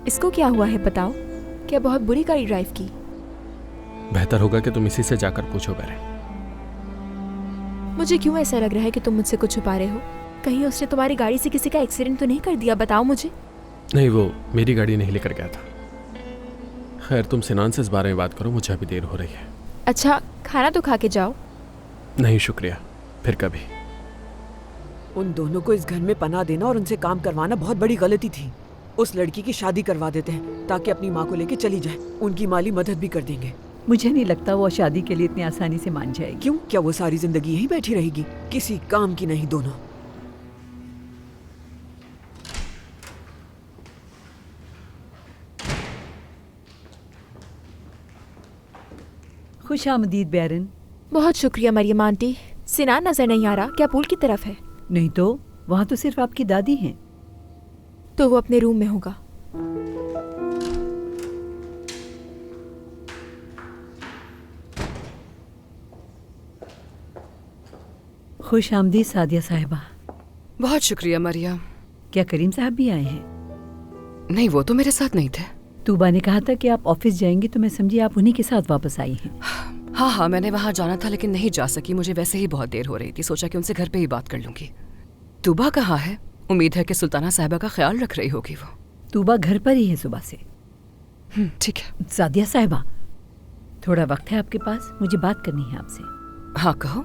इसको क्या हुआ है बताओ? क्या बहुत बुरी गाड़ी ड्राइव की? बेहतर होगा कि तुम इसी से जाकर पूछो बेरे। मुझे क्यों ऐसा लग रहा है कि तुम मुझसे कुछ छुपा रहे हो? कहीं उसने तुम्हारी गाड़ी से किसी का एक्सीडेंट तो नहीं कर दिया? बताओ मुझे। नहीं, वो मेरी गाड़ी नहीं लेकर गया था। खैर, तुम सिनान से इस बारे में बात करो, मुझे अभी देर हो रही है। अच्छा, खाना तो खा के जाओ। नहीं शुक्रिया, फिर कभी। उन दोनों को इस घर में पनाह देना और उनसे काम करवाना बहुत बड़ी गलती थी। उस लड़की की शादी करवा देते हैं ताकि अपनी माँ को लेके चली जाए। उनकी माली मदद भी कर देंगे। मुझे नहीं लगता वो शादी के लिए इतनी आसानी से मान जाएगी। क्यों? क्या वो सारी जिंदगी यहीं बैठी रहेगी? किसी काम की नहीं दोनों। खुश आमदीद बैरन। बहुत शुक्रिया मरियम आंटी। सिनान नजर नहीं आ रहा, क्या पूल की तरफ है? नहीं तो वहाँ तो सिर्फ आपकी दादी हैं। तो वो अपने रूम में होगा। खुश आमदीद सादिया साहिबा। बहुत शुक्रिया मरियम। क्या करीम साहब भी आए हैं? नहीं, वो तो मेरे साथ नहीं थे। तूबा ने कहा था कि आप ऑफिस जाएंगी तो मैं समझी आप उन्हीं के साथ वापस आई हैं। हाँ, मैंने वहाँ जाना था लेकिन नहीं जा सकी। मुझे वैसे ही बहुत देर हो रही थी, सोचा कि उनसे घर पे ही बात कर लूंगी। तूबा कहाँ है? उम्मीद है कि सुल्ताना साहिबा का ख्याल रख रही होगी वो। तूबा घर पर ही है सुबह से। ठीक है। सादिया साहिबा, थोड़ा वक्त है आपके पास? मुझे बात करनी है आपसे। हाँ कहो।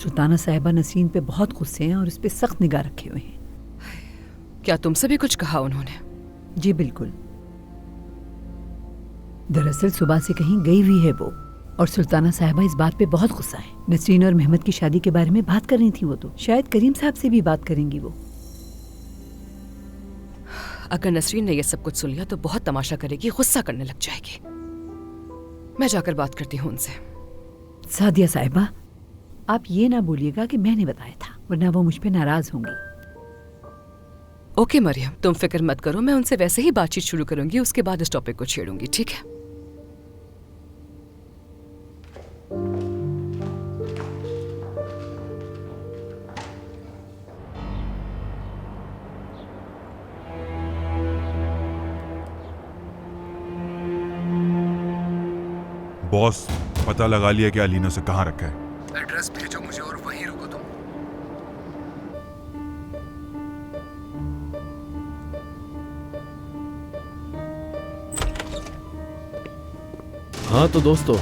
सुल्ताना साहिबा नसरीन पे बहुत गुस्से हैं और उस पे सख्त निगाह रखे हुए हैं। क्या तुमसे भी कुछ कहा उन्होंने? जी बिल्कुल। दरअसल सुबह से कहीं गई हुई है वो, और सुल्ताना साहिबा इस बात पे बहुत गुस्सा है। नसरीन और मेहमद की शादी के बारे में बात कर रही थी वो, तो शायद करीम साहब से भी बात करेंगी वो। अगर नसरीन ने ये सब कुछ सुन लिया तो बहुत तमाशा करेगी, गुस्सा करने लग जाएगी। मैं जाकर बात करती हूँ उनसे। सादिया साहिबा, आप ये ना बोलिएगा कि मैंने बताया था, वरना वो मुझ पे नाराज होंगी। ओके मरियम, तुम फिक्र मत करो, मैं उनसे वैसे ही बातचीत शुरू करूंगी, उसके बाद इस टॉपिक को छेड़ूंगी, ठीक है? बॉस, पता लगा लिया कि अलीना से कहाँ रखा है? एड्रेस भेजो मुझे और वहीं रुको तुम। हाँ तो दोस्तों,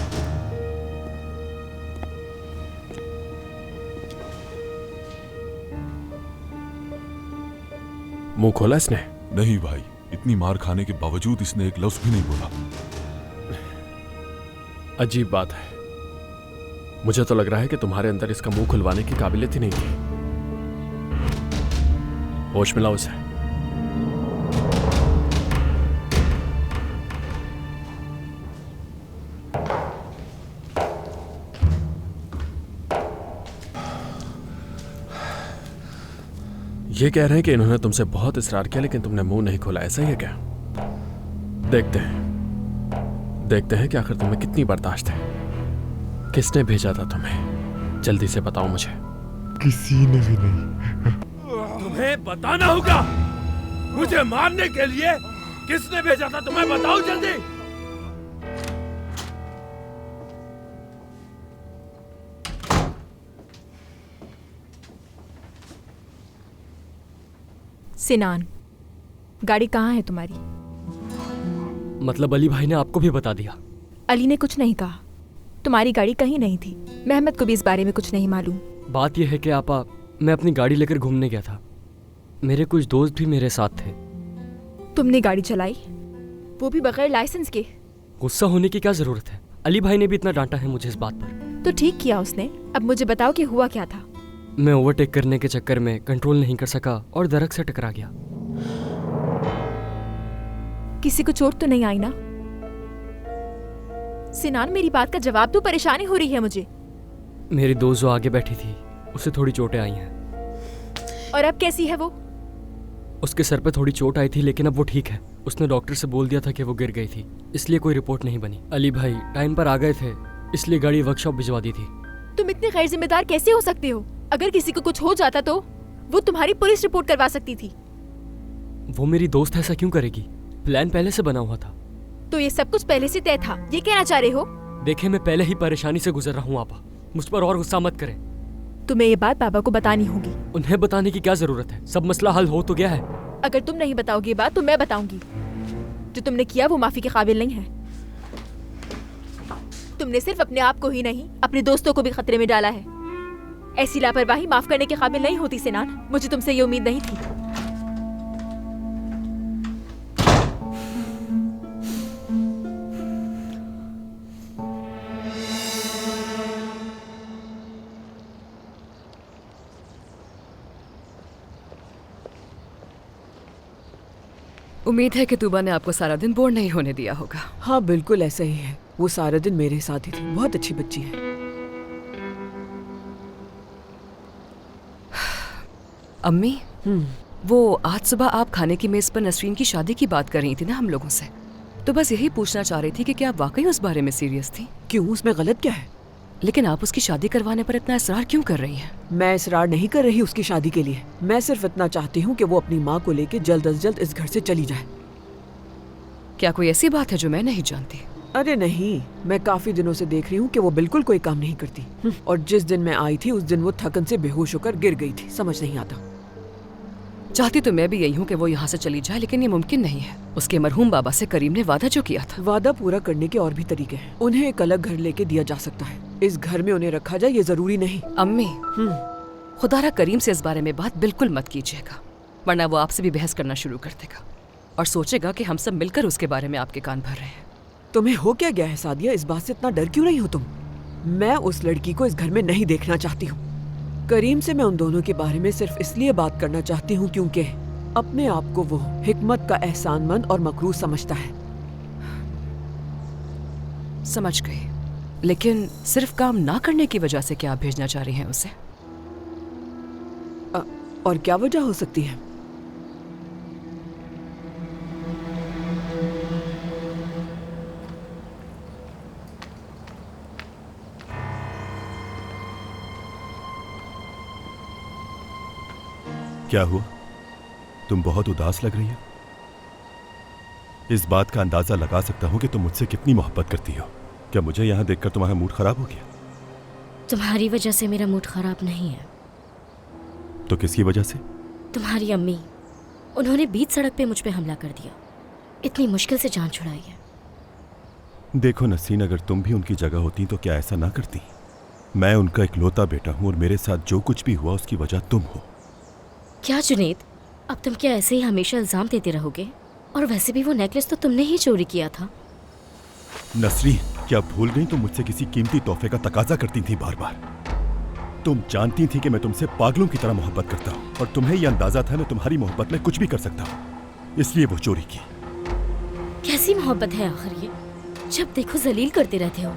मुंह खोला इसने? नहीं भाई, इतनी मार खाने के बावजूद इसने एक लफ्ज भी नहीं बोला। अजीब बात है। मुझे तो लग रहा है कि तुम्हारे अंदर इसका मुंह खुलवाने की काबिलियत ही नहीं थी। होश मिला उसे। ये कह रहे हैं कि इन्होंने तुमसे बहुत इस्रार किया लेकिन तुमने मुंह नहीं खोला, ऐसा ही है क्या? देखते हैं कि आखिर तुम्हें कितनी बर्दाश्त है। किसने भेजा था तुम्हें? जल्दी से बताओ मुझे। किसी ने भी नहीं। तुम्हें बताना होगा मुझे मारने के लिए किसने भेजा था तुम्हें, बताओ जल्दी। सिनान, गाड़ी कहाँ है तुम्हारी? मतलब अली भाई ने आपको भी बता दिया? अली ने कुछ नहीं कहा। तुम्हारी गाड़ी कहीं नहीं थी। मेहमद को भी इस बारे में कुछ नहीं मालूम। बात यह है कि आपा, मैं अपनी गाड़ी लेकर घूमने गया था। मेरे कुछ दोस्त भी मेरे साथ थे। तुमने गाड़ी चलाई, वो भी बगैर लाइसेंस के? गुस्सा होने की क्या जरूरत है? अली भाई ने भी इतना डांटा है मुझे इस बात पर। तो ठीक किया उसने। अब मुझे बताओ कि हुआ क्या था? मैं ओवरटेक करने के चक्कर में कंट्रोल नहीं कर सका और दरख्त से टकरा गया। किसी को चोट तो नहीं आई ना? सिनान, मेरी बात का जवाब दो, परेशानी हो रही है मुझे। मेरी दोस्त जो आगे बैठी थी उसे थोड़ी चोटें आई हैं। और अब कैसी है वो? उसके सर पे थोड़ी चोट आई थी लेकिन अब वो ठीक है। उसने डॉक्टर से बोल दिया था कि वो गिर गई थी, इसलिए कोई रिपोर्ट नहीं बनी। अली भाई टाइम पर आ गए थे, इसलिए गाड़ी वर्कशॉप भिजवा दी थी। तुम इतने गैर जिम्मेदार कैसे हो सकते हो? अगर किसी को कुछ हो जाता तो वो तुम्हारी पुलिस रिपोर्ट करवा सकती थी। वो मेरी दोस्त है, ऐसा क्यों करेगी? प्लान पहले से बना हुआ था। तो ये सब कुछ पहले से तय था, ये कहना चाह रहे हो? देखे, मैं पहले ही परेशानी से गुजर रहा हूँ आपा, मुझ पर और गुस्सा मत करें। तुम्हें ये बात बाबा को बतानी होगी। उन्हें बताने की क्या जरूरत है, सब मसला हल हो तो गया है। अगर तुम नहीं बताओगे ये बात तो मैं बताऊंगी। जो तुमने किया वो माफी के काबिल नहीं है। तुमने सिर्फ अपने आप को ही नहीं, अपने दोस्तों को भी खतरे में डाला है। ऐसी लापरवाही माफ करने के काबिल नहीं होती सिनान। मुझे तुमसे ये उम्मीद नहीं थी। उम्मीद है कि तूबा ने आपको सारा दिन बोर नहीं होने दिया होगा। हाँ बिल्कुल ऐसा ही है। वो सारा दिन मेरे साथ ही थी। बहुत अच्छी बच्ची है। अम्मी, वो आज सुबह आप खाने की मेज पर नसरीन की शादी की बात कर रही थी ना हम लोगों से, तो बस यही पूछना चाह रही थी कि क्या आप वाकई उस बारे में सीरियस थी? क्यों, उसमें गलत क्या है? लेकिन आप उसकी शादी करवाने पर इतना इसरार क्यों कर रही हैं? मैं इसरार नहीं कर रही उसकी शादी के लिए। मैं सिर्फ इतना चाहती हूँ कि वो अपनी माँ को लेके जल्द अज जल्द इस घर से चली जाए। क्या कोई ऐसी बात है जो मैं नहीं जानती? अरे नहीं, मैं काफी दिनों से देख रही हूँ कि वो बिल्कुल कोई काम नहीं करती। और जिस दिन मैं आई थी उस दिन वो थकन से बेहोश होकर गिर गई थी। समझ नहीं आता। चाहती तो मैं भी यही हूँ कि वो यहाँ से चली जाए, लेकिन ये मुमकिन नहीं है। उसके मरहूम बाबा से करीम ने वादा जो किया था। वादा पूरा करने के और भी तरीके हैं। उन्हें एक अलग घर लेके दिया जा सकता है। इस घर में उन्हें रखा जाए ये जरूरी नहीं। अम्मी, खुदारा करीम से इस बारे में बात बिल्कुल मत कीजिएगा, वरना वो आपसे भी बहस करना शुरू कर देगा और सोचेगा कि हम सब मिलकर उसके बारे में आपके कान भर रहे हैं। तुम्हें हो क्या गया है सादिया? इस बात से इतना डर क्यों रही हो तुम? मैं उस लड़की को इस घर में नहीं देखना चाहती हूँ। करीम से मैं उन दोनों के बारे में सिर्फ इसलिए बात करना चाहती हूँ क्योंकि अपने आप को वो हिकमत का एहसानमंद और मकरूज समझता है। समझ गई, लेकिन सिर्फ काम ना करने की वजह से क्या आप भेजना चाह रही हैं उसे? और क्या वजह हो सकती है? क्या हुआ? तुम बहुत उदास लग रही हो। इस बात का अंदाजा लगा सकता हूं कि तुम मुझसे कितनी मोहब्बत करती हो। क्या मुझे यहां देखकर तुम्हारा मूड खराब हो गया? तुम्हारी वजह से मेरा मूड खराब नहीं है। तो किसकी वजह से? तुम्हारी अम्मी, उन्होंने बीच सड़क पे मुझ पे हमला कर दिया। इतनी मुश्किल से जान छुड़ाई है। देखो नसीन, अगर तुम भी उनकी जगह होती तो क्या ऐसा ना करती? मैं उनका इकलौता बेटा हूं और मेरे साथ जो कुछ भी हुआ उसकी वजह तुम हो। क्या जुनैद, अब तुम क्या ऐसे ही हमेशा इल्जाम देते रहोगे? और वैसे भी वो नेकलेस तो तुमने ही चोरी किया था। नसरीन, क्या भूल गई तुम मुझसे किसी कीमती तोहफे का तकाजा करती थी बार बार? तुम जानती थी कि मैं तुमसे पागलों की तरह मोहब्बत करता हूँ और तुम्हें यह अंदाजा था मैं तुम्हारी मोहब्बत में कुछ भी कर सकता हूँ, इसलिए वो चोरी की। कैसी मोहब्बत है आखिर ये? जब देखो जलील करते रहते हो।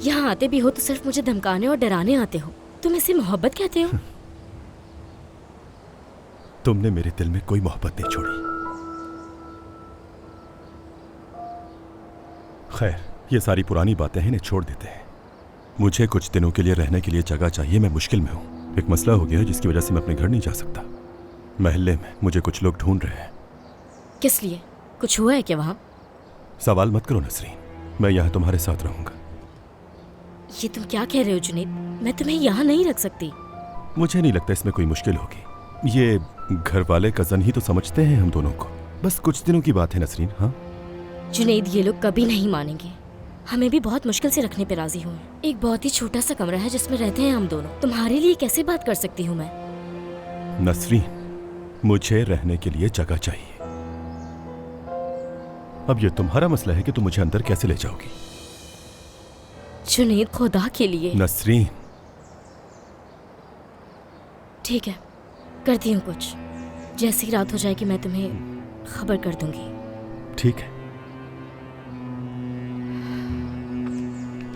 यहाँ आते भी हो तो सिर्फ मुझे धमकाने और डराने आते हो। तुम इसे मोहब्बत कहते हो? तुमने मेरे दिल में कोई मोहब्बत नहीं छोड़ी। खैर, ये सारी पुरानी बातें हैं, इन्हें छोड़ देते हैं। मुझे कुछ दिनों के लिए रहने के लिए जगह चाहिए। मैं मुश्किल में हूँ। एक मसला हो गया है जिसकी वजह से मैं अपने घर नहीं जा सकता। महल्ले में मुझे कुछ लोग ढूंढ रहे हैं। किस लिए? कुछ हुआ है क्या वहाँ? सवाल मत करो नसरीन, मैं यहाँ तुम्हारे साथ रहूंगा। ये तुम क्या कह रहे हो जुनैद? मैं तुम्हें यहाँ नहीं रख सकती। मुझे नहीं लगता इसमें कोई मुश्किल होगी। ये घर वाले कजन ही तो समझते हैं हम दोनों को। बस कुछ दिनों की बात है नसरीन। हाँ जुनैद, ये लोग कभी नहीं मानेंगे। हमें भी बहुत मुश्किल से रखने पे राजी हुए। एक बहुत ही छोटा सा कमरा है जिसमें रहते हैं हम दोनों। तुम्हारे लिए कैसे बात कर सकती हूँ मैं? नसरीन, मुझे रहने के लिए जगह चाहिए। अब ये तुम्हारा मसला है कि तुम मुझे अंदर कैसे ले जाओगी। जुनैद, खुदा के लिए। नसरीन, ठीक है, करती हूँ कुछ। जैसी रात हो जाएगी मैं तुम्हें खबर कर दूंगी। ठीक है।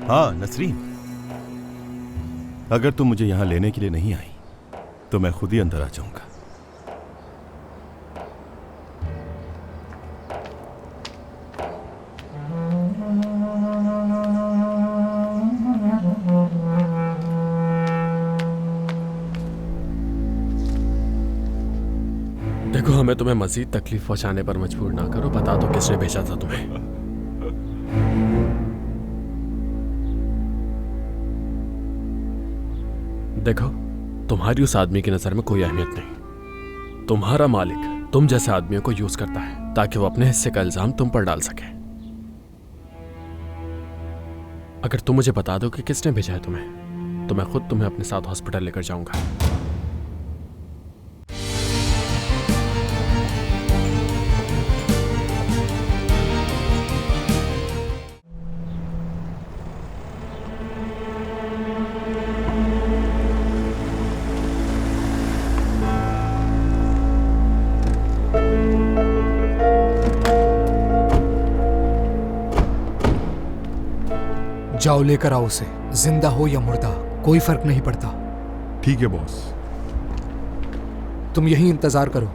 हाँ नसरीन, अगर तुम मुझे यहां लेने के लिए नहीं आई तो मैं खुद ही अंदर आ जाऊंगा। देखो, हमें तुम्हें मजीद तकलीफ पहुंचाने पर मजबूर ना करो। बता दो किसने भेजा था तुम्हें। देखो, तुम्हारी उस आदमी की नजर में कोई अहमियत नहीं। तुम्हारा मालिक तुम जैसे आदमियों को यूज करता है ताकि वो अपने हिस्से का इल्जाम तुम पर डाल सके। अगर तुम मुझे बता दो कि किसने भेजा है तुम्हें, तो मैं खुद तुम्हें अपने साथ हॉस्पिटल लेकर जाऊंगा। जाओ लेकर आओ उसे, जिंदा हो या मुर्दा कोई फर्क नहीं पड़ता। ठीक है बॉस। तुम यहीं इंतजार करो।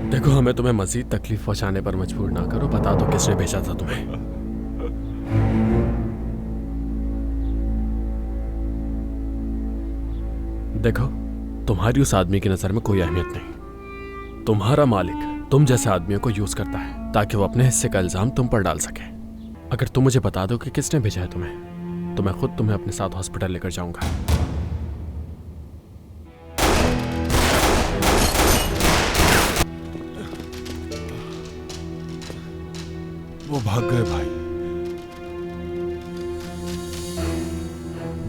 देखो, हमें तुम्हें मजीद तकलीफ पहुंचाने पर मजबूर ना करो। बता दो किसने भेजा था तुम्हें। देखो, तुम्हारी उस आदमी की नजर में कोई अहमियत नहीं। तुम्हारा मालिक तुम जैसे आदमियों को यूज करता है ताकि वो अपने हिस्से का इल्जाम तुम पर डाल सके। अगर तुम मुझे बता दो कि किसने भेजा है तुम्हें, तो मैं खुद तुम्हें अपने साथ हॉस्पिटल लेकर जाऊंगा। वो भाग गए भाई।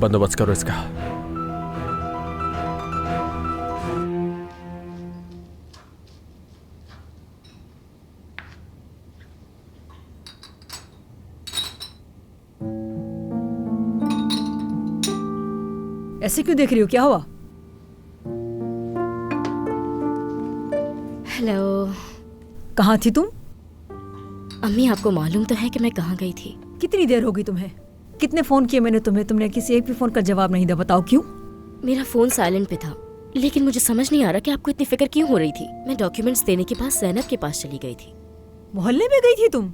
बंदोबस्त करो इसका। ऐसे क्यों देख रही हो, क्या हुआ? हेलो। कहाँ थी तुम? अम्मी, आपको मालूम तो है कि मैं कहाँ गई थी? कितनी देर हो गई तुम्हें? कितने फोन किए मैंने तुम्हें, तुमने किसी एक भी फोन का जवाब नहीं दिया। बताओ क्यों? मेरा फोन साइलेंट पे था, लेकिन मुझे समझ नहीं आ रहा कि आपको इतनी फिक्र क्यों हो रही थी। मैं डॉक्यूमेंट्स देने के बाद जैनब के पास चली गई थी। मोहल्ले में गई थी तुम?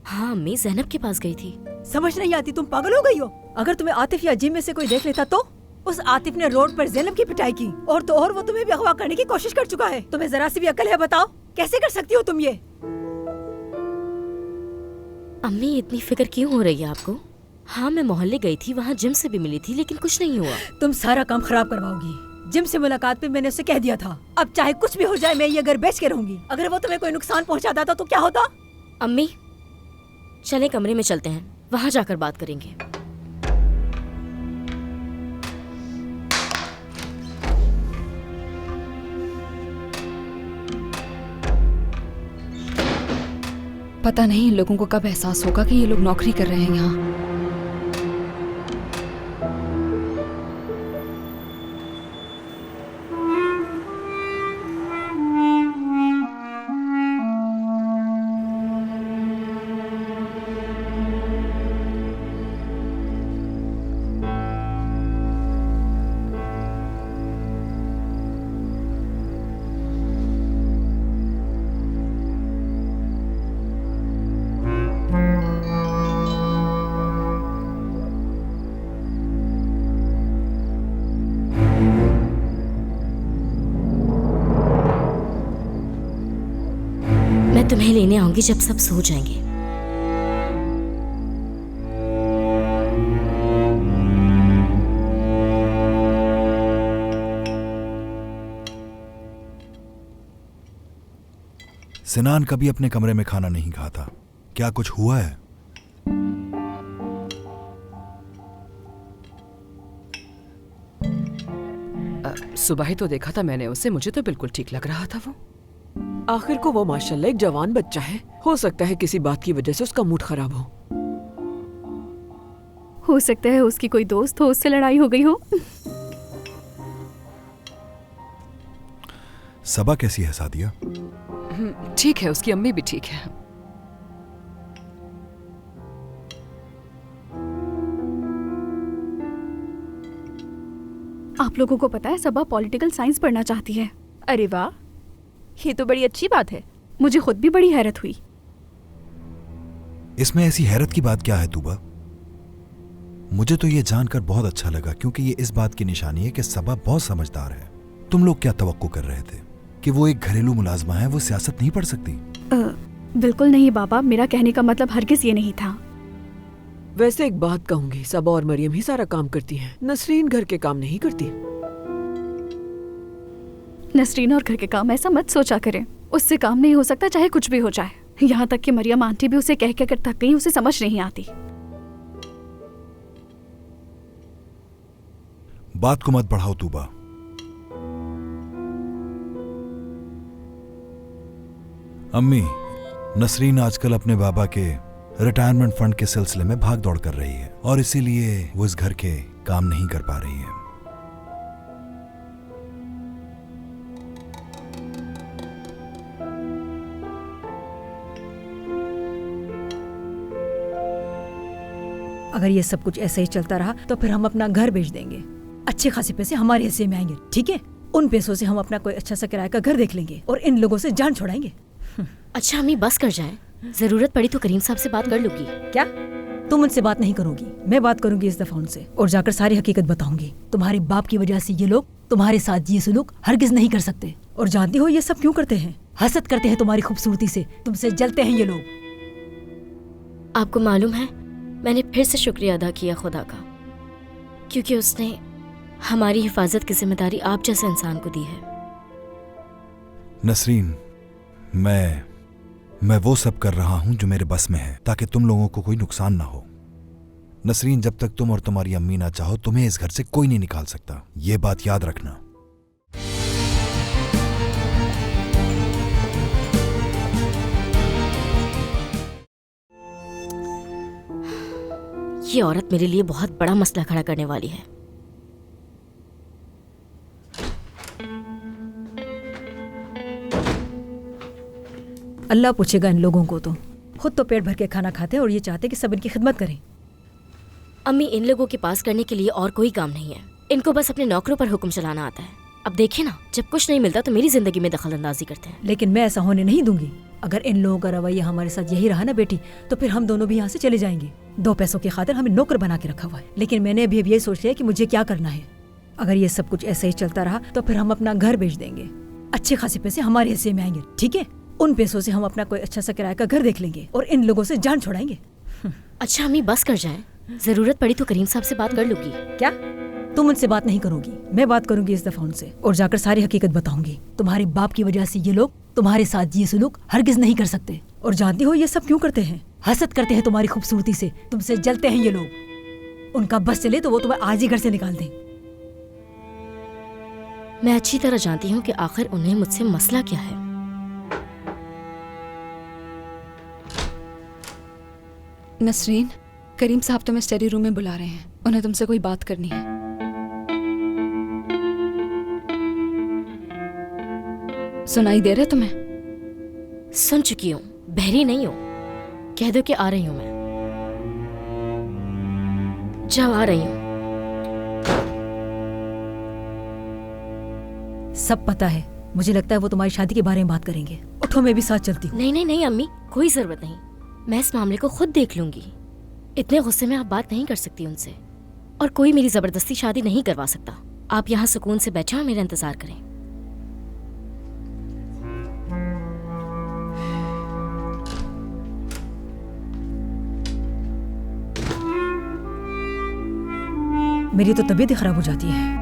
हाँ अम्मी, जैनब के पास गई थी। समझ नहीं आती, तुम पागल हो गई हो? अगर तुम्हें आतिफ या जिम में से कोई देख लेता तो? उस आतिफ ने रोड पर जैनब की पिटाई की, और तो और वो तुम्हें भी अगवा करने की कोशिश कर चुका है। तुम्हें जरा सी भी अकल है? बताओ कैसे कर सकती हो तुम ये? अम्मी, इतनी फिक्र क्यों हो रही है आपको? हाँ मैं मोहल्ले गई थी, वहाँ जिम से भी मिली थी, लेकिन कुछ नहीं हुआ। तुम सारा काम खराब करवाओगी। जिम से मुलाकात पे मैंने उसे कह दिया था, अब चाहे कुछ भी हो जाए मैं ये घर बेच के रहूंगी। अगर वो तुम्हें कोई नुकसान पहुँचा देता तो क्या होता? अम्मी चले कमरे में चलते हैं, वहाँ जाकर बात करेंगे। पता नहीं इन लोगों को कब एहसास होगा कि ये लोग नौकरी कर रहे हैं यहाँ। मैं तुम्हें लेने आऊंगी जब सब सो जाएंगे। सिनान कभी अपने कमरे में खाना नहीं खाता। क्या कुछ हुआ है? सुबह ही तो देखा था मैंने उसे, मुझे तो बिल्कुल ठीक लग रहा था वो। आखिर को वो माशाल्लाह एक जवान बच्चा है। हो सकता है किसी बात की वजह से उसका मूड खराब हो सकता है उसकी कोई दोस्त हो, उससे लड़ाई हो गई हो। सबा कैसी है सादिया? ठीक है, उसकी अम्मी भी ठीक है। आप लोगों को पता है सबा पॉलिटिकल साइंस पढ़ना चाहती है। अरे वाह, ये तो बड़ी अच्छी बात है। मुझे खुद भी बड़ी हैरत हुई। इसमें ऐसी हैरत की बात क्या है तूबा? मुझे तो ये जानकर बहुत अच्छा लगा, क्योंकि ये इस बात की निशानी है कि सबा बहुत समझदार है। तुम लोग क्या तवक्को कर रहे थे कि वो एक घरेलू मुलाजमा है, वो सियासत नहीं पढ़ सकती? बिल्कुल नहीं बाबा, मेरा कहने का मतलब हरगिज ये नहीं था। वैसे एक बात कहूंगी, सबा और मरियम ही सारा काम करती हैं। नसरीन घर के काम नहीं करती। नसरीन और घर के काम ऐसा मत सोचा करें, उससे काम नहीं हो सकता चाहे कुछ भी हो जाए। यहाँ तक कि मरियम आंटी भी उसे कह कर थक गई, उसे समझ नहीं आती। बात को मत बढ़ाओ तूबा। अम्मी, नसरीन आजकल अपने बाबा के रिटायरमेंट फंड के सिलसिले में भाग दौड़ कर रही है और इसीलिए वो इस घर के काम नहीं कर पा रही है। अगर ये सब कुछ ऐसे ही चलता रहा तो फिर हम अपना घर बेच देंगे। अच्छे खासे पैसे हमारे हिस्से में आएंगे, ठीक है? उन पैसों से हम अपना कोई अच्छा सा किराए का घर देख लेंगे और इन लोगों से जान छोड़ाएंगे। अच्छा अम्मी बस कर जाए, जरूरत पड़ी तो करीम साहब से बात कर लूंगी। क्या तुम उनसे बात नहीं करोगी? मैं बात करूंगी इस दफा उनसे और जाकर सारी हकीकत बताऊंगी। तुम्हारे बाप की वजह से ये लोग तुम्हारे साथ ये सलूक हरगिज नहीं कर सकते। और जानती हो ये सब क्यों करते हैं? हसद करते हैं तुम्हारी खूबसूरती से, तुमसे जलते हैं ये लोग। आपको मालूम है, मैंने फिर से शुक्रिया अदा किया खुदा का, क्योंकि उसने हमारी हिफाजत की जिम्मेदारी आप जैसे इंसान को दी है। नसरीन, मैं वो सब कर रहा हूं जो मेरे बस में है ताकि तुम लोगों को कोई नुकसान ना हो। नसरीन, जब तक तुम और तुम्हारी अम्मी ना चाहो, तुम्हें इस घर से कोई नहीं निकाल सकता। ये बात याद रखना। ये औरत मेरे लिए बहुत बड़ा मसला खड़ा करने वाली है। अल्लाह पूछेगा इन लोगों को। तो खुद तो पेट भर के खाना खाते हैं और ये चाहते कि सब इनकी खिदमत करें। अम्मी, इन लोगों के पास करने के लिए और कोई काम नहीं है। इनको बस अपने नौकरों पर हुक्म चलाना आता है। अब देखिए ना, जब कुछ नहीं मिलता तो मेरी जिंदगी में दखल अंदाजी करते हैं। लेकिन मैं ऐसा होने नहीं दूंगी। अगर इन लोगों का रवैया हमारे साथ यही रहा ना बेटी, तो फिर हम दोनों भी यहाँ से चले जाएंगे। 2 पैसों की खातिर हमें नौकर बना के रखा हुआ है। लेकिन मैंने अभी यही सोच लिया कि मुझे क्या करना है। अगर ये सब कुछ ऐसे ही चलता रहा तो फिर हम अपना घर बेच देंगे। अच्छे खासे पैसे हमारे हिस्से में आएंगे, ठीक है? उन पैसों से हम अपना कोई अच्छा सा किराए का घर देख लेंगे और इन लोगों से जान छोड़ाएंगे। अच्छा अम्मी बस कर जाए, जरूरत पड़ी तो करीम साहब से बात कर लूंगी। क्या तुम उनसे बात नहीं करोगी? मैं बात करूंगी इस दफा उनसे और जाकर सारी हकीकत बताऊंगी। तुम्हारे बाप की वजह से ये लोग तुम्हारे साथ ये सलूक हरगिज नहीं कर सकते। और जानती हो ये सब क्यों करते हैं? हसद करते हैं तुम्हारी खूबसूरती से, तुमसे जलते हैं ये लोग। उनका बस चले तो वो तुम्हें आज ही घर से निकाल दें। मैं अच्छी तरह जानती हूँ कि आखिर उन्हें मुझसे मसला क्या है। नसरीन, करीम साहब तुम्हें स्टडी रूम में बुला रहे हैं। उन्हें तुमसे कोई बात करनी है। सुनाई दे रहा है तुम्हें? सुन चुकी हूँ, बहरी नहीं हूँ। कह दो कि आ रही हूँ मैं। जाओ, आ रही हूँ। सब पता है। मुझे लगता है वो तुम्हारी शादी के बारे में बात करेंगे। उठो, मैं भी साथ चलती हूँ। नहीं नहीं नहीं अम्मी, कोई जरूरत नहीं। मैं इस मामले को खुद देख लूंगी। इतने गुस्से में आप बात नहीं कर सकती उनसे, और कोई मेरी जबरदस्ती शादी नहीं करवा सकता। आप यहाँ सुकून से बैठे और मेरा इंतजार करें। मेरी तो तबीयत ही खराब हो जाती है।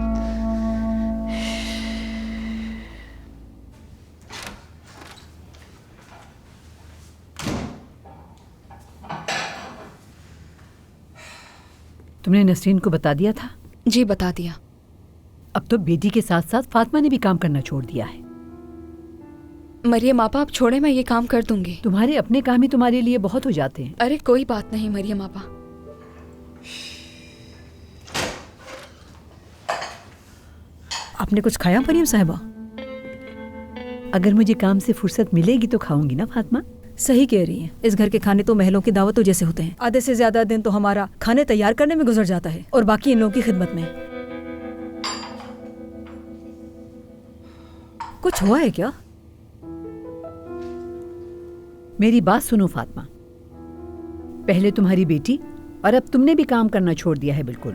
तुमने नसरीन को बता दिया था? जी बता दिया। अब तो बेटी के साथ साथ फातिमा ने भी काम करना छोड़ दिया है। मरियम आपा, आप छोड़े, मैं ये काम कर दूंगी। तुम्हारे अपने काम ही तुम्हारे लिए बहुत हो जाते हैं। अरे कोई बात नहीं मरियम आपा। आपने कुछ खाया मरियम साहिबा? अगर मुझे काम से फुर्सत मिलेगी तो खाऊंगी ना फातिमा। सही कह रही हैं। इस घर के खाने तो महलों की दावतों जैसे होते हैं। आधे से ज्यादा दिन तो हमारा खाने तैयार करने में गुजर जाता है और बाकी इन लोगों की खिदमत में। कुछ हुआ है क्या? मेरी बात सुनो फातिमा, पहले तुम्हारी बेटी और अब तुमने भी काम करना छोड़ दिया है बिल्कुल।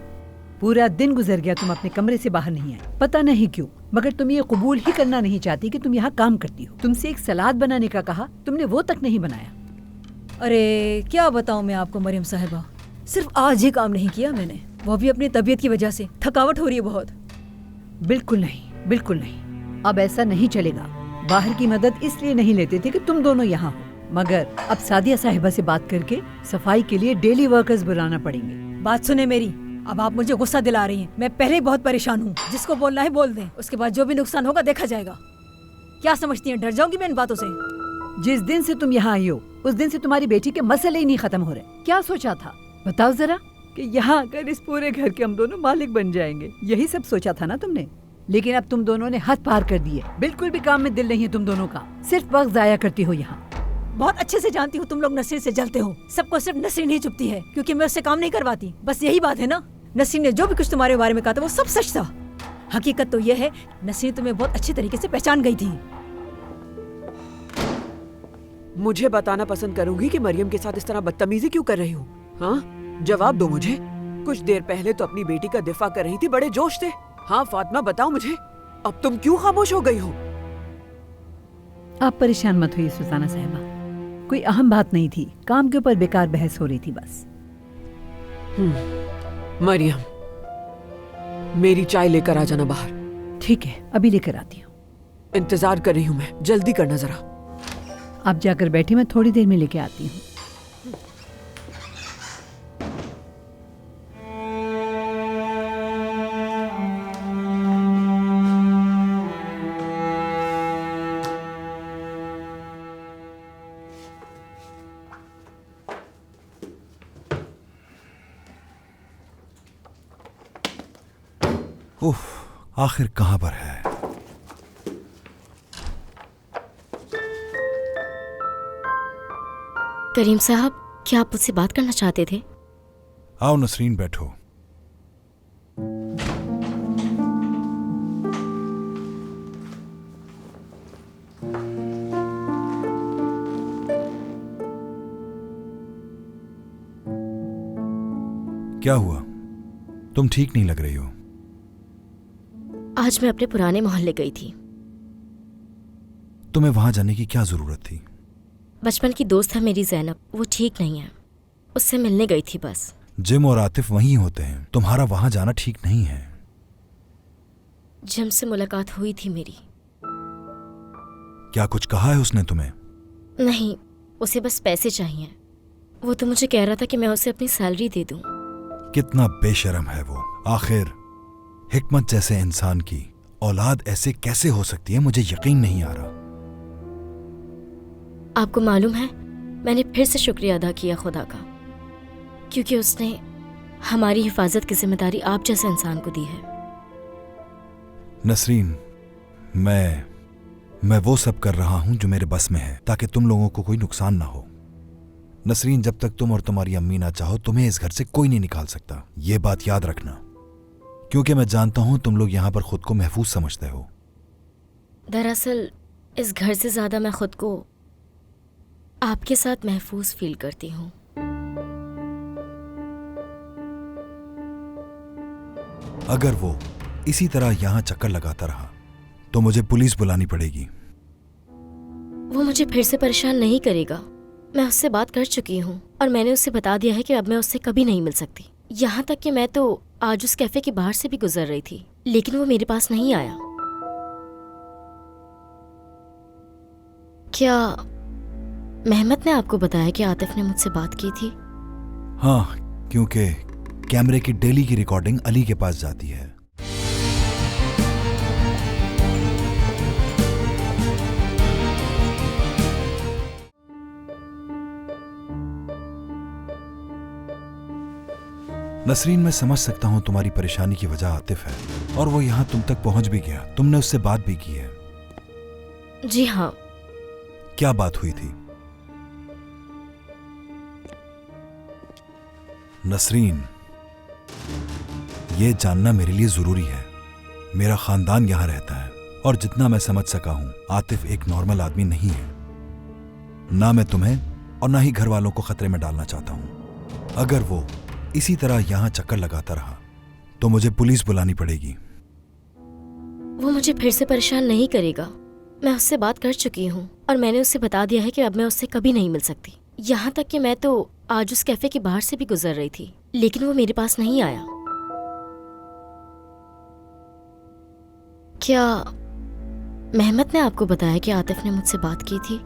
पूरा दिन गुजर गया तुम अपने कमरे से बाहर नहीं आए, पता नहीं क्यों, मगर तुम ये कबूल ही करना नहीं चाहती कि तुम यहाँ काम करती हो। तुमसे एक सलाद बनाने का कहा, तुमने वो तक नहीं बनाया। अरे क्या बताऊं मैं आपको मरियम साहिबा, सिर्फ आज ही काम नहीं किया मैंने, वो भी अपनी तबीयत की वजह से। थकावट हो रही है बहुत। बिल्कुल नहीं, बिल्कुल नहीं, अब ऐसा नहीं चलेगा। बाहर की मदद इसलिए नहीं लेते थे कि तुम दोनों यहाँ हो, मगर अब सादिया साहिबा से बात करके सफाई के लिए डेली वर्कर्स बुलाना पड़ेंगे। बात सुने मेरी, अब आप मुझे गुस्सा दिला रही हैं। मैं पहले ही बहुत परेशान हूँ। जिसको बोलना है बोल दें, उसके बाद जो भी नुकसान होगा देखा जाएगा। क्या समझती हैं, डर जाऊंगी मैं इन बातों से? जिस दिन से तुम यहाँ आई हो उस दिन से तुम्हारी बेटी के मसले ही नहीं खत्म हो रहे। क्या सोचा था बताओ जरा, कि यहाँ आकर इस पूरे घर के हम दोनों मालिक बन जाएंगे, यही सब सोचा था ना तुमने? लेकिन अब तुम दोनों ने हद पार कर दी है, बिल्कुल भी काम में दिल नहीं है तुम दोनों का, सिर्फ वक्त जाया करती हो यहाँ। बहुत अच्छे से जानती हूँ तुम लोग नसरीन से जलते हो। सबको सिर्फ नसरीन ही चुपती है क्योंकि मैं उससे काम नहीं करवाती, बस यही बात है ना। नसरीन ने जो भी कुछ तुम्हारे बारे में कहा था वो सब सच था। हकीकत तो ये है नसरीन तुम्हें बहुत अच्छे तरीके से पहचान गई थी। मुझे बताना पसंद करूंगी कि मरियम के साथ इस तरह बदतमीजी क्यों कर रही हो? हाँ, जवाब दो मुझे। कुछ देर पहले तो अपनी बेटी का दिफा कर रही थी, बड़े जोश थे। हाँ फातिमा बताओ मुझे, अब तुम क्यों खामोश हो गई हो? आप परेशान मत होइए सुल्ताना साहिबा, कोई अहम बात नहीं थी, काम के ऊपर बेकार बहस हो रही थी बस। मरियम, मेरी चाय लेकर आ जाना बाहर। ठीक है, अभी लेकर आती हूँ। इंतजार कर रही हूँ मैं, जल्दी करना जरा। आप जाकर बैठे, मैं थोड़ी देर में लेके आती हूँ। उफ, आखिर कहाँ पर है? करीम साहब, क्या आप मुझसे बात करना चाहते थे? आओ नसरीन, बैठो। क्या हुआ? तुम ठीक नहीं लग रही हो। आज मैं अपने पुराने मोहल्ले गई थी। तुम्हें वहां जाने की क्या जरूरत थी? बचपन की दोस्त है मेरी ज़ैनब, वो ठीक नहीं है, उससे मिलने गई थी बस। जिम और आतिफ वहीं होते हैं, तुम्हारा वहां जाना ठीक नहीं है। जिम से मुलाकात हुई थी मेरी। क्या कुछ कहा है उसने तुम्हें? नहीं, उसे बस पैसे चाहिए। वो तो मुझे कह रहा था कि मैं उसे अपनी सैलरी दे दूं। कितना बेशर्म है वो। आखिर हिकमत जैसे इंसान की औलाद ऐसे कैसे हो सकती है, मुझे यकीन नहीं आ रहा। आपको मालूम है, मैंने फिर से शुक्रिया अदा किया खुदा का, क्योंकि उसने हमारी हिफाजत की जिम्मेदारी आप जैसे इंसान को दी है। नसरीन, मैं वो सब कर रहा हूं जो मेरे बस में है, ताकि तुम लोगों को कोई नुकसान ना हो। नसरीन, जब तक तुम और तुम्हारी अम्मी ना चाहो, तुम्हें इस घर से कोई नहीं निकाल सकता। ये बात याद रखना, क्योंकि मैं जानता हूं तुम लोग यहां पर खुद को महफूज समझते हो। दरअसल इस घर से ज्यादा मैं खुद को आपके साथ महफूज फील करती हूँ। अगर वो इसी तरह यहां चक्कर लगाता रहा तो मुझे पुलिस बुलानी पड़ेगी। वो मुझे फिर से परेशान नहीं करेगा। मैं उससे बात कर चुकी हूँ और मैंने उससे बता दिया है कि अब मैं उससे कभी नहीं मिल सकती। यहाँ तक कि मैं तो आज उस कैफे के बाहर से भी गुजर रही थी, लेकिन वो मेरे पास नहीं आया। क्या मेहमत ने आपको बताया कि आतिफ ने मुझसे बात की थी? हाँ, क्योंकि कैमरे की डेली की रिकॉर्डिंग अली के पास जाती है। नसरीन, मैं समझ सकता हूं तुम्हारी परेशानी की वजह आतिफ है और वो यहां तुम तक पहुंच भी गया। तुमने उससे बात भी की है। जी हाँ। क्या बात हुई थी? नसरीन, ये जानना मेरे लिए जरूरी है। मेरा खानदान यहां रहता है, और जितना मैं समझ सका हूं, आतिफ एक नॉर्मल आदमी नहीं है। ना मैं तुम्हें और ना ही घर वालों को खतरे में डालना चाहता हूं। अगर वो इसी तरह यहां चक्कर लगाता रहा तो मुझे पुलिस बुलानी पड़ेगी। वो मुझे फिर से परेशान नहीं करेगा। मैं उससे बात कर चुकी हूँ और मैंने उससे बता दिया है कि अब मैं उससे कभी नहीं मिल सकती। यहाँ तक कि मैं तो आज उस कैफे के बाहर से भी गुजर रही थी, लेकिन वो मेरे पास नहीं आया। क्या मेहमत ने आपको बताया कि आतिफ ने मुझसे बात की थी?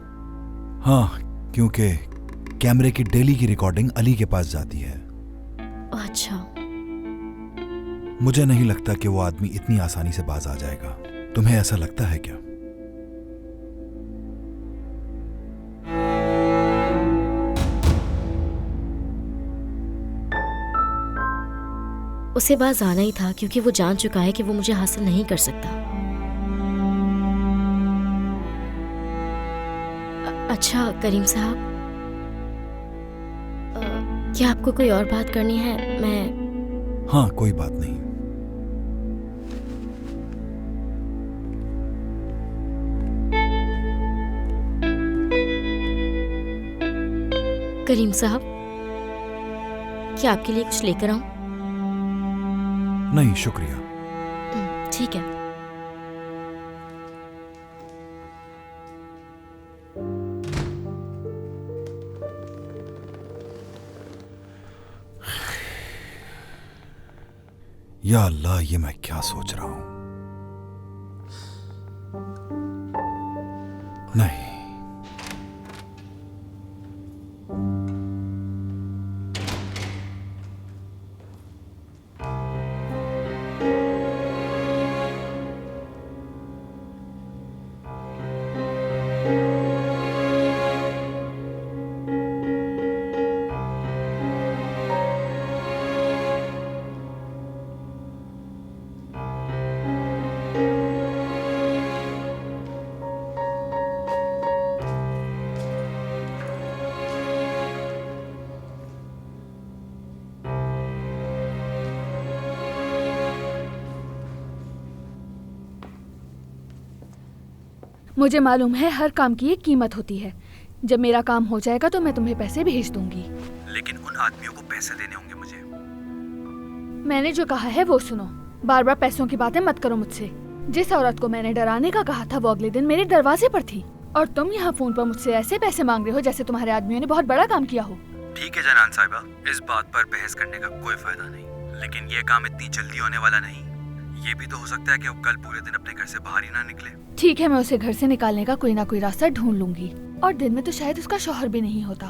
हाँ, क्योंकि कैमरे की डेली की रिकॉर्डिंग अली के पास जाती है। अच्छा। मुझे नहीं लगता कि वो आदमी इतनी आसानी से बाज आ जाएगा। तुम्हें ऐसा लगता है क्या? उसे बाज आना ही था क्योंकि वो जान चुका है कि वो मुझे हासिल नहीं कर सकता। अच्छा करीम साहब, क्या आपको कोई और बात करनी है? हाँ, कोई बात नहीं। करीम साहब, क्या आपके लिए कुछ लेकर आऊं? नहीं शुक्रिया। ठीक है। या अल्लाह, ये मैं क्या सोच रहा हूं? नहीं, मुझे मालूम है हर काम की एक कीमत होती है। जब मेरा काम हो जाएगा तो मैं तुम्हें पैसे भेज दूंगी। लेकिन उन आदमियों को पैसे देने होंगे मुझे। मैंने जो कहा है वो सुनो। बार बार पैसों की बातें मत करो मुझसे। जिस औरत को मैंने डराने का कहा था वो अगले दिन मेरे दरवाजे पर थी, और तुम यहाँ फोन पर मुझसे ऐसे पैसे मांग रहे हो जैसे तुम्हारे आदमियों ने बहुत बड़ा काम किया हो। ठीक है जनान साहिबा, इस बात पर बहस करने का कोई फायदा नहीं, लेकिन ये काम इतनी जल्दी होने वाला नहीं। ये भी तो हो सकता है कि वो कल पूरे दिन अपने घर से बाहर ही ना निकले। ठीक है, मैं उसे घर से निकालने का कोई ना कोई रास्ता ढूंढ लूंगी। और दिन में तो शायद उसका शौहर भी नहीं होता।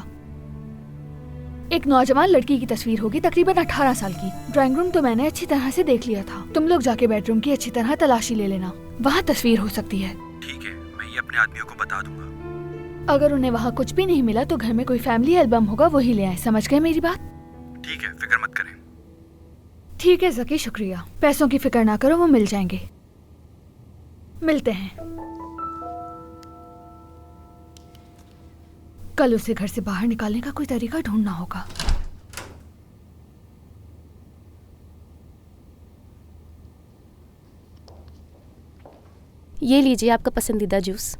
एक नौजवान लड़की की तस्वीर होगी, तकरीबन 18 साल की। ड्राइंग रूम तो मैंने अच्छी तरह से देख लिया था। तुम लोग जाके बेडरूम की अच्छी तरह तलाशी ले लेना, वहाँ तस्वीर हो सकती है। ठीक है, मैं ये अपने आदमियों को बता दूंगा। अगर उन्हें वहाँ कुछ भी नहीं मिला तो घर में कोई फैमिली एल्बम होगा, वही ले आए। समझ गए मेरी बात? ठीक है, फिक्र मत करें। ठीक है जकी, शुक्रिया। पैसों की फिक्र ना करो, वो मिल जाएंगे। मिलते हैं। कल उसे घर से बाहर निकालने का कोई तरीका ढूंढना होगा। ये लीजिए आपका पसंदीदा जूस।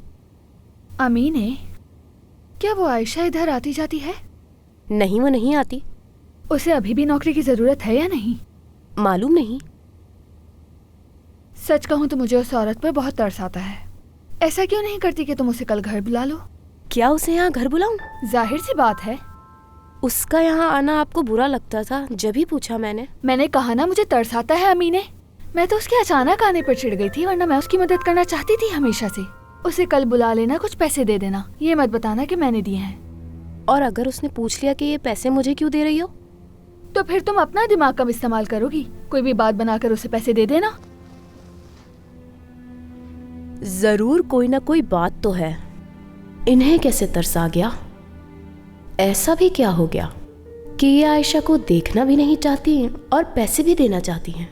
अमीने, क्या वो आयशा इधर आती जाती है? नहीं, वो नहीं आती। उसे अभी भी नौकरी की जरूरत है या नहीं? मालूम नहीं। सच कहूँ तो मुझे उस औरत पर बहुत तरस आता है। ऐसा क्यों नहीं करती कि तुम उसे कल घर बुला लो? क्या उसे यहाँ घर बुलाऊं? जाहिर सी बात है। उसका यहाँ आना आपको बुरा लगता था, जब ही पूछा मैंने कहा ना मुझे तरस आता है अमीने। मैं तो उसके अचानक आने पर चिढ़ गई थी, वरना मैं उसकी मदद करना चाहती थी हमेशा से। उसे कल बुला लेना, कुछ पैसे दे देना। ये मत बताना कि मैंने दिए हैं। और अगर उसने पूछ लिया कि ये पैसे मुझे क्यों दे रही हो, तो फिर तुम अपना दिमाग कम इस्तेमाल करोगी। कोई भी बात बनाकर उसे पैसे दे देना। जरूर कोई ना कोई बात तो है। इन्हें कैसे तरस आ गया? ऐसा भी क्या हो गया कि ये आयशा को देखना भी नहीं चाहती और पैसे भी देना चाहती हैं?